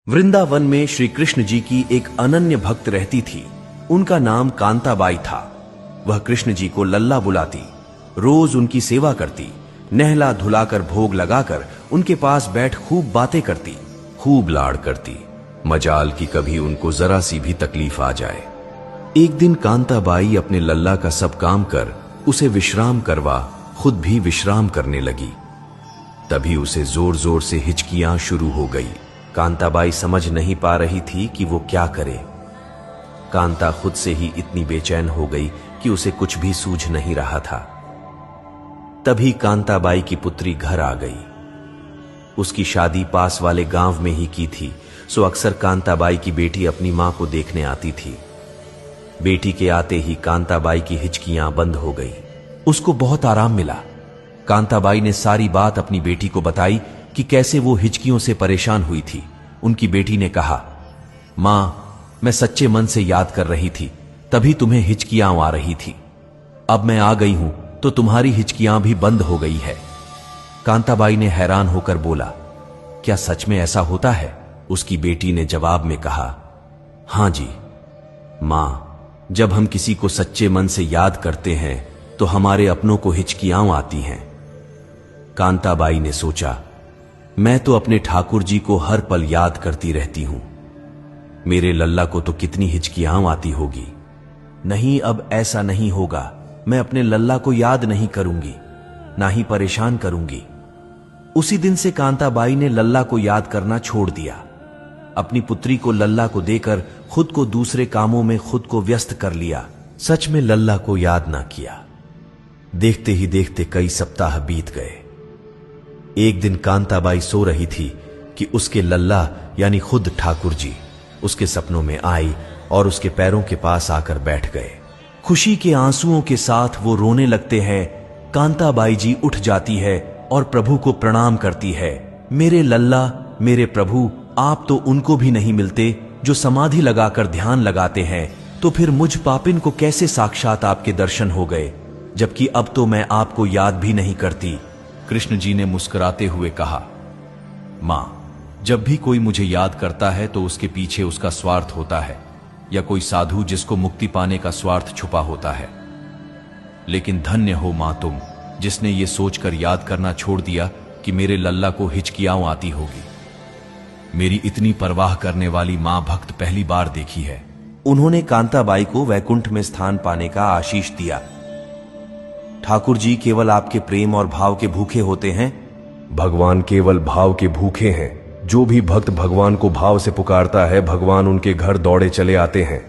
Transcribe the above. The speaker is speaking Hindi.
वृंदावन में श्री कृष्ण जी की एक अनन्य भक्त रहती थी। उनका नाम कांताबाई था। वह कृष्ण जी को लल्ला बुलाती, रोज उनकी सेवा करती, नहला धुलाकर भोग लगाकर उनके पास बैठ खूब बातें करती, खूब लाड़ करती। मजाल की कभी उनको जरा सी भी तकलीफ आ जाए। एक दिन कांताबाई अपने लल्ला का सब काम कर उसे विश्राम करवा खुद भी विश्राम करने लगी। तभी उसे जोर जोर से हिचकियां शुरू हो गई। कांताबाई समझ नहीं पा रही थी कि वो क्या करे। कांता खुद से ही इतनी बेचैन हो गई कि उसे कुछ भी सूझ नहीं रहा था। तभी कांताबाई की पुत्री घर आ गई। उसकी शादी पास वाले गांव में ही की थी, सो अक्सर कांताबाई की बेटी अपनी मां को देखने आती थी। बेटी के आते ही कांताबाई की हिचकियां बंद हो गई। उसको बहुत आराम मिला। कांताबाई ने सारी बात अपनी बेटी को बताई कि कैसे वो हिचकियों से परेशान हुई थी। उनकी बेटी ने कहा, मां, मैं सच्चे मन से याद कर रही थी, तभी तुम्हें हिचकियां आ रही थी। अब मैं आ गई हूं तो तुम्हारी हिचकियां भी बंद हो गई है। कांताबाई ने हैरान होकर बोला, क्या सच में ऐसा होता है? उसकी बेटी ने जवाब में कहा, हां जी मां, जब हम किसी को सच्चे मन से याद करते हैं तो हमारे अपनों को हिचकियां आती हैं। कांताबाई ने सोचा, मैं तो अपने ठाकुर जी को हर पल याद करती रहती हूं, मेरे लल्ला को तो कितनी हिचकियां आती होगी। नहीं, अब ऐसा नहीं होगा। मैं अपने लल्ला को याद नहीं करूंगी, ना ही परेशान करूंगी। उसी दिन से कांताबाई ने लल्ला को याद करना छोड़ दिया। अपनी पुत्री को लल्ला को देकर खुद को दूसरे कामों में खुद को व्यस्त कर लिया। सच में लल्ला को याद ना किया। देखते ही देखते कई सप्ताह बीत गए। एक दिन कांताबाई सो रही थी कि उसके लल्ला यानी खुद ठाकुर जी उसके सपनों में आई और उसके पैरों के पास आकर बैठ गए। खुशी के आंसुओं के साथ वो रोने लगते हैं। कांताबाई जी उठ जाती है और प्रभु को प्रणाम करती है। मेरे लल्ला, मेरे प्रभु, आप तो उनको भी नहीं मिलते जो समाधि लगाकर ध्यान लगाते हैं, तो फिर मुझ पापिन को कैसे साक्षात आपके दर्शन हो गए, जबकि अब तो मैं आपको याद भी नहीं करती। कृष्ण जी ने मुस्कुराते हुए कहा, मां, जब भी कोई मुझे याद करता है तो उसके पीछे उसका स्वार्थ होता है, या कोई साधु जिसको मुक्ति पाने का स्वार्थ छुपा होता है। लेकिन धन्य हो मां तुम, जिसने ये सोचकर याद करना छोड़ दिया कि मेरे लल्ला को हिचकियां आती होगी। मेरी इतनी परवाह करने वाली मां भक्त पहली बार देखी है। उन्होंने कांताबाई को वैकुंठ में स्थान पाने का आशीष दिया। ठाकुर जी केवल आपके प्रेम और भाव के भूखे होते हैं। भगवान केवल भाव के भूखे हैं। जो भी भक्त भगवान को भाव से पुकारता है, भगवान उनके घर दौड़े चले आते हैं।